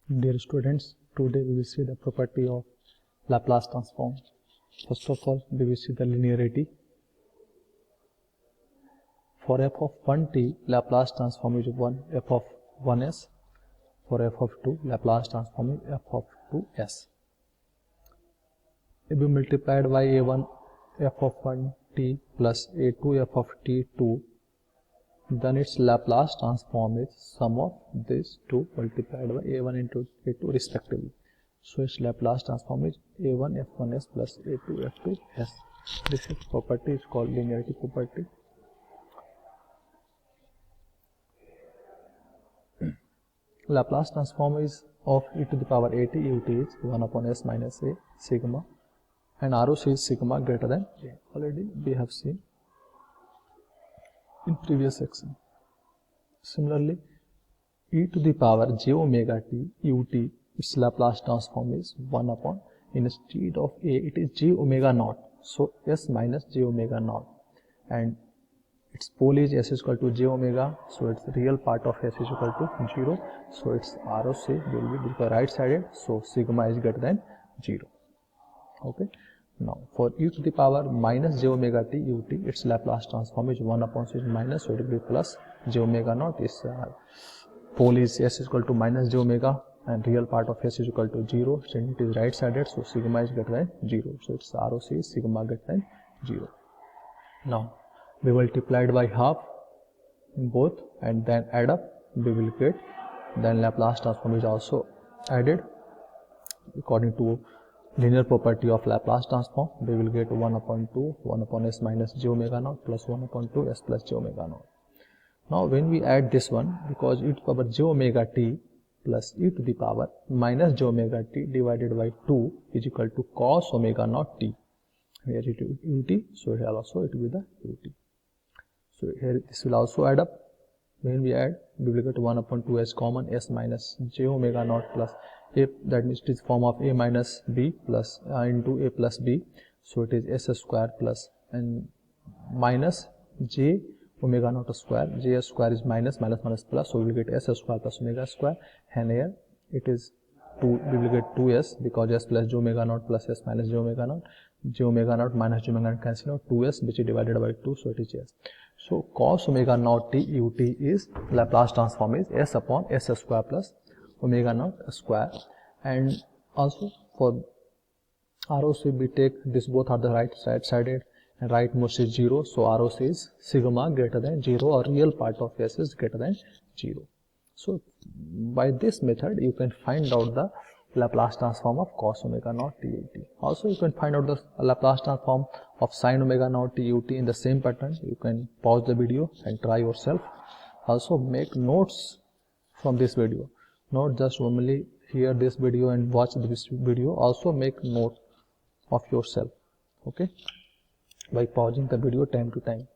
Dear students, today we will see the property of Laplace transform. First of all, we will see the linearity. For f of 1t, Laplace transform is 1 f of 1s. For f of 2, Laplace transform is f of 2s. If we multiplied by a1 f of 1t plus a2 f of t2, then its Laplace transform is sum of these two multiplied by a1 into a2 respectively. So its Laplace transform is a1 f1s plus a2 f2s. This is property is called linearity property. Laplace transform is of e to the power at ut is 1 upon s minus a sigma, and ROC is sigma greater than a. Already we have seen in previous section. Similarly, e to the power j omega t ut, its Laplace transform is 1 upon, instead of a it is j omega naught, so s minus j omega naught, and its pole is s is equal to j omega, so its real part of s is equal to 0, so its ROC will be because right sided, so sigma is greater than 0. Okay. Now for e to the power minus j omega t ut, its Laplace transform is 1 upon, so it is minus, so it will be plus j omega naught. Its pole is s is equal to minus j omega, and real part of s is equal to 0, since it is right sided, so sigma is greater than 0, so its ROC is sigma greater than 0. Now we multiplied by half in both and then add up, we will get, then Laplace transform is also added according to linear property of Laplace transform. We will get 1 upon 2 1 upon s minus j omega naught plus 1 upon 2 s plus j omega naught. Now when we add this one, because e to the power j omega t plus e to the power minus j omega t divided by 2 is equal to cos omega naught t, here it is ut, so here also it will be the ut. So here this will also add up. When we add, we will get 1 upon 2 as common, s minus j omega naught plus a, that means it is form of a minus b plus into a plus b, so it is s square plus and minus j omega naught square, j square is minus plus, so we will get s square plus omega square, and here it is 2, we will get 2s because s plus j omega naught plus s minus j omega naught minus j omega naught cancel out, 2s which is divided by 2, so it is s. So cos omega naught t ut is Laplace transform is s upon s square plus omega naught square, and also for ROC we take this, both are the right sided and rightmost is 0, so ROC is sigma greater than 0, or real part of s is greater than 0. So by this method you can find out the Laplace transform of cos omega naught t ut. Also you can find out the Laplace transform of sin omega naught t ut in the same pattern. You can pause the video and try yourself. Also make notes from this video, not just only hear this video and watch this video, also make note of yourself, okay, by pausing the video time to time.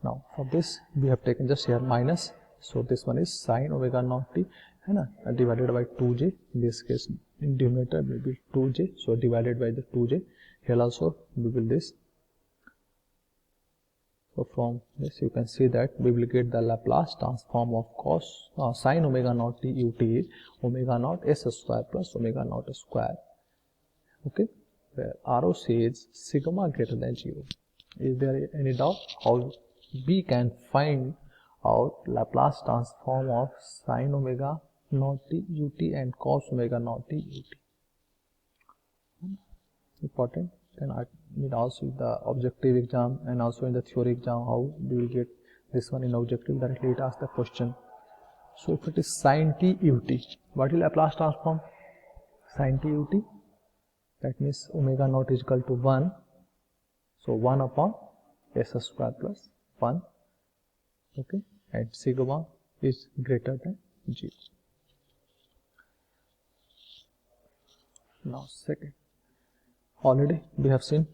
Now for this we have taken just here minus, so this one is sin omega naught t divided by 2j, in this case in denominator will be 2j, so divided by the 2j, here also we will this. So from this you can see that we will get the Laplace transform of cos sin omega naught t ut is omega naught s square plus omega naught square, okay, where ROC is sigma greater than 0. Is there any doubt how we can find out Laplace transform of sin omega naught t ut and cos omega naught t ut? Important. Then I need also the objective exam and also in the theory exam, how we will get this one in objective, directly it asks the question. So if it is sin t ut, what is Laplace transform? Sin t ut, that means omega naught is equal to 1, so 1 upon s square plus 1, okay, and sigma is greater than 0. Now second, already we have seen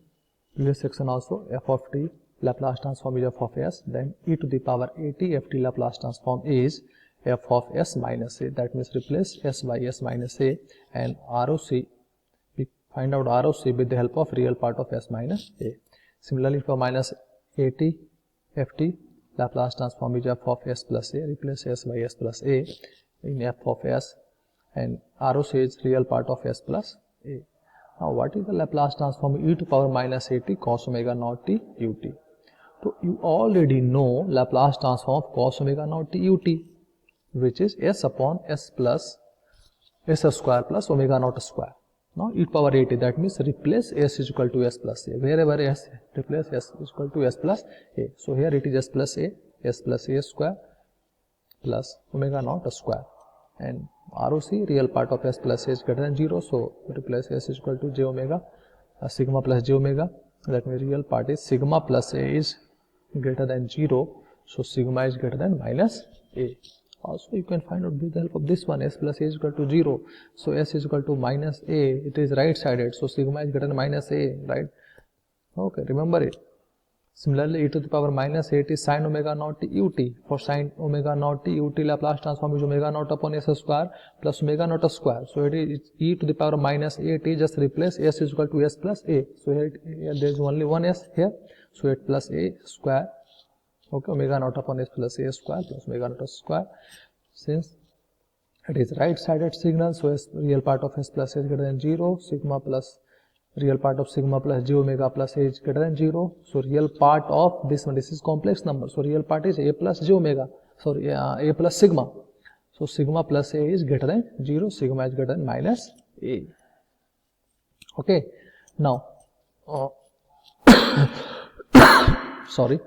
previous section also, f of t Laplace transform is f of s, then e to the power at ft Laplace transform is f of s minus a, that means replace s by s minus a, and ROC, we find out ROC with the help of real part of s minus a. Similarly for minus at ft Laplace transform is f of s plus a, replace s by s plus a in f of s and ROC is real part of s plus a. Now what is the Laplace transform e to power minus at cos omega naught t ut? So you already know Laplace transform of cos omega naught t ut, which is s upon s plus s square plus omega naught square. Now e to power at, that means replace s is equal to s plus a. Wherever s, replace s is equal to s plus a. So here it is s plus a square plus omega naught square, and ROC real part of s plus a is greater than 0, so replace s is equal to j omega sigma plus j omega. That means real part is sigma plus a is greater than 0, so sigma is greater than minus a. Also you can find out with the help of this one, s plus a is equal to 0, so s is equal to minus a, it is right sided, so sigma is greater than minus a, right? Okay, remember it. Similarly, e to the power minus 8 is sin omega naught t ut. For sin omega naught t ut, Laplace transform is omega naught upon s square plus omega naught square. So it is e to the power minus 8, just replace s is equal to s plus a. So here there is only one s here, so 8 plus a square, okay, omega naught upon s plus a square plus omega naught square. Since it is right sided signal, so s real part of s plus a is greater than 0, sigma plus real part of sigma plus j omega plus a is greater than 0. So real part of this one, this is complex number, so real part is a plus j omega, sorry, a plus sigma. So sigma plus a is greater than 0, sigma is greater than minus a. Okay, now sorry,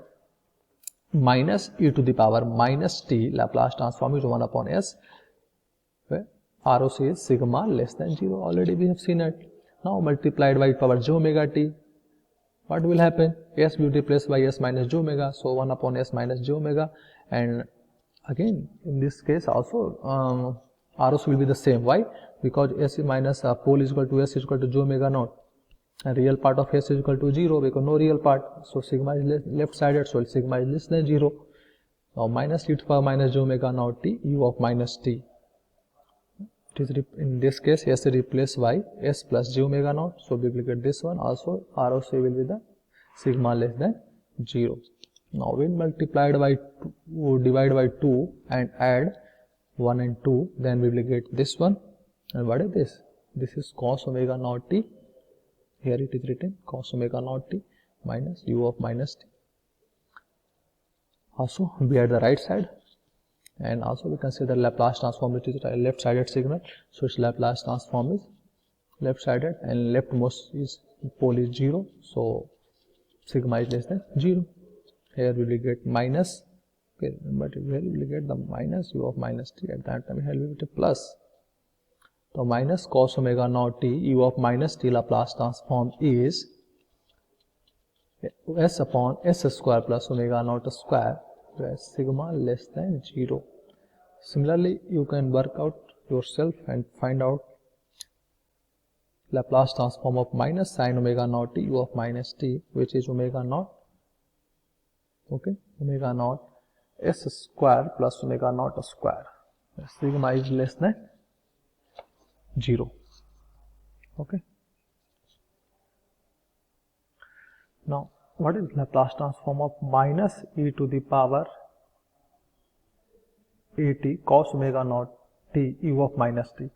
minus e to the power minus t Laplace transform is 1 upon s, where ROC is sigma less than 0. Already we have seen it. Now multiplied by power j omega t, what will happen? S will be replaced by s minus j omega, so 1 upon s minus j omega, and again in this case also ROC will be the same. Why? Because s minus pole is equal to s is equal to j omega naught, and real part of s is equal to 0 because no real part, so sigma is left sided, so sigma is less than 0. Now minus e to the power minus j omega naught t u of minus t. In this case s is replaced by s plus j omega naught, so we will get this one. Also ROC will be the sigma less than 0. Now when multiplied by 2, divide by 2 and add 1 and 2, then we will get this one. And what is this? This is cos omega naught t. Here it is written cos omega naught t minus u of minus t. Also we add the right side, and also we consider Laplace transform, which is a left sided signal, so its Laplace transform is left sided and leftmost is pole is 0, so sigma is less than 0. Here we will get minus, okay, but here we will get the minus u of minus t. At that time here we will get a plus. So minus cos omega naught t u of minus t Laplace transform is s upon s square plus omega naught square, where sigma less than 0. Similarly, you can work out yourself and find out Laplace transform of minus sin omega naught t u of minus t, which is omega naught, okay, omega naught s square plus omega naught square. Sigma is less than 0. Okay. Now, what is Laplace transform of minus e to the power at cos omega naught t u of minus t?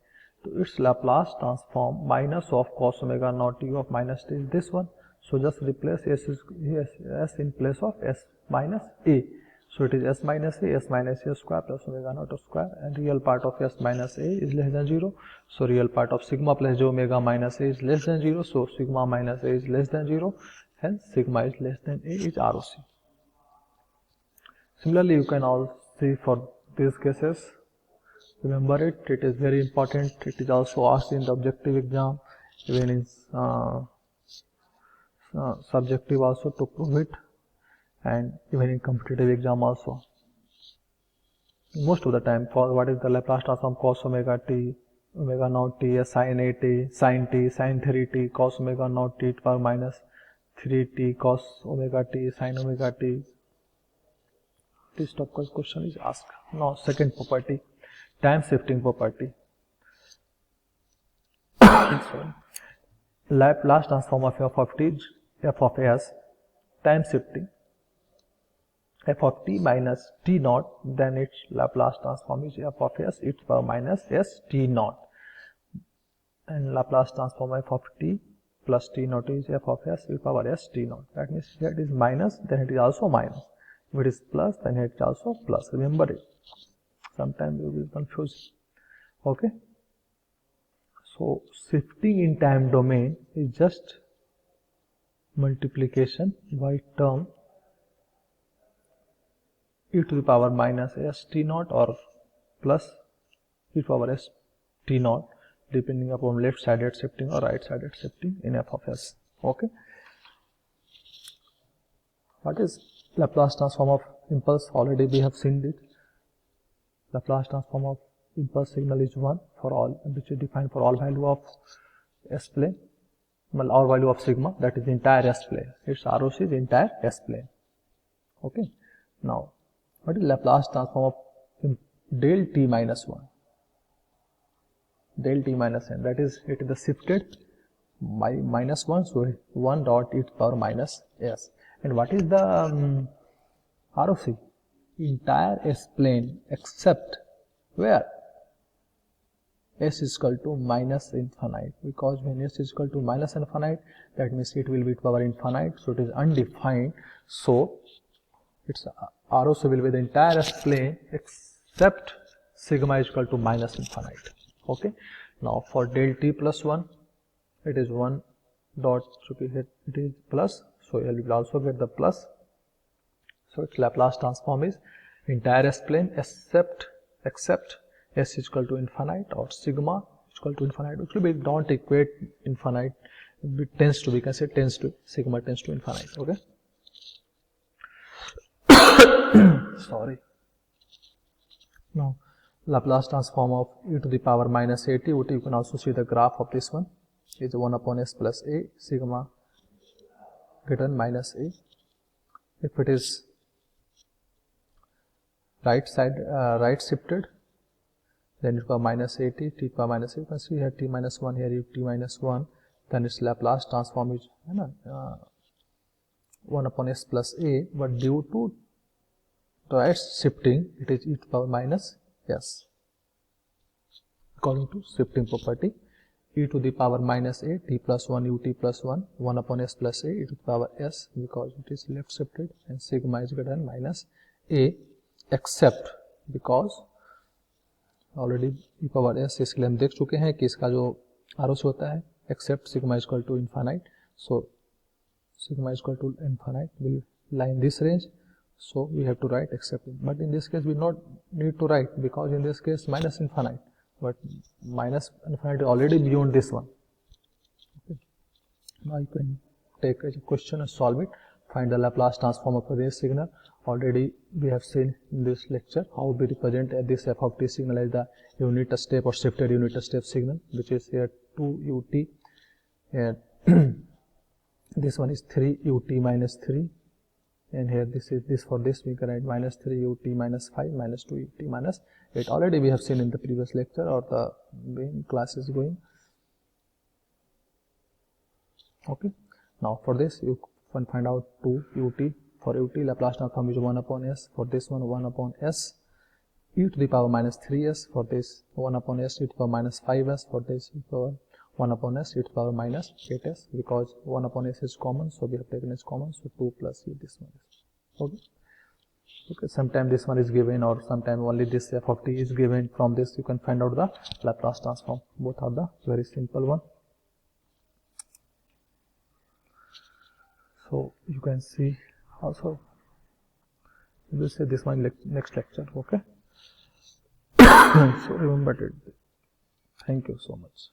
So its Laplace transform minus of cos omega naught t u of minus t is this one. So just replace s in place of s minus a. So it is s minus a square plus omega naught square, and real part of s minus a is less than 0. So real part of sigma plus j omega minus a is less than 0. So sigma minus a is less than 0. Hence sigma is less than a is ROC. Similarly, you can also see for these cases. Remember it, it is very important. It is also asked in the objective exam, even in subjective also to prove it, and even in competitive exam also. Most of the time, for what is the Laplace transform cos omega t, omega naught t, sin a t, sin 3t, cos omega naught t to power minus 3t, cos omega t, sin omega t. This top question is asked. Now, second property, time shifting property. Laplace transform of f of t, f of s, time shifting, f of t minus t naught, then its Laplace transform is f of s, e to the power minus s t naught. and Laplace transform f of t plus t naught is f of s e power s t naught. That means here it is minus, then it is also minus. If it is plus, then it is also plus. Remember it. Sometimes you will confuse. Okay. So shifting in time domain is just multiplication by term e to the power minus s t naught or plus e to the power s t naught, depending upon left-sided shifting or right-sided shifting in f of s. Okay. What is Laplace transform of impulse? Already we have seen it. Laplace transform of impulse signal is 1 for all, which is defined for all value of s plane, or value of sigma, that is entire s plane. Its ROC is entire s plane. Okay. Now, what is Laplace transform of del t minus 1? Del t minus n, that is, it is the shifted by minus 1, so 1 dot e to the power minus s. And what is the ROC? Entire s plane except where s is equal to minus infinite, because when s is equal to minus infinite, that means it will be to power infinite, so it is undefined. So its ROC will be the entire s plane except sigma is equal to minus infinite. Okay. Now for del t plus 1, it is 1 dot, so it is plus, so you will also get the plus. So its Laplace transform is entire s plane except s is equal to infinite or sigma is equal to infinite, which will be, don't equate infinite, it tends to, we can say tends to, sigma tends to infinite. Okay. Sorry. Now Laplace transform of e to the power minus at, you can also see the graph of this one is 1 upon s plus a, sigma greater than minus a. If it is right side, right shifted, then it will minus at, t to the power minus a. You can see here t minus 1, here you t minus 1, then its Laplace transform is 1 upon s plus a, but due to right shifting, it is e to the power minus s. According to shifting property, e to the power minus a, t plus 1 ut plus 1, 1 upon s plus a, e to the power s, because it is left shifted, and sigma is greater than minus a, except, because already e power s इसलिए हम देख चुके हैं कि इसका जो ROC होता है except sigma is equal to infinite, so sigma is equal to infinite will lie in this range, so we have to write except, but in this case we not need to write, because in this case minus infinite, but minus infinite is already beyond this one. Okay. Now you can take a question and solve it. Find the Laplace transform of this signal. Already we have seen in this lecture how we represent this f of t signal as the unit step or shifted unit step signal, which is here 2 ut, and this one is 3 ut minus 3, and here this is this, for this we can write minus 3 ut minus 5 minus 2 ut minus 8. Already we have seen in the previous lecture, or the main class is going. Okay. Now for this you can find out 2 ut. For ut Laplace transform is 1 upon s. For this one 1 upon s e to the power minus 3s. For this 1 upon s e to the power minus 5s. For this e to the power 1 upon s e to the power minus 8s, because 1 upon s is common, so we have taken as common, so 2 plus u, this one is. Okay. Okay, sometime this one is given, or sometime only this f of t is given. From this you can find out the Laplace transform. Both are the very simple one. So you can see also, we will say this one next lecture. Okay. So remember it. Thank you so much.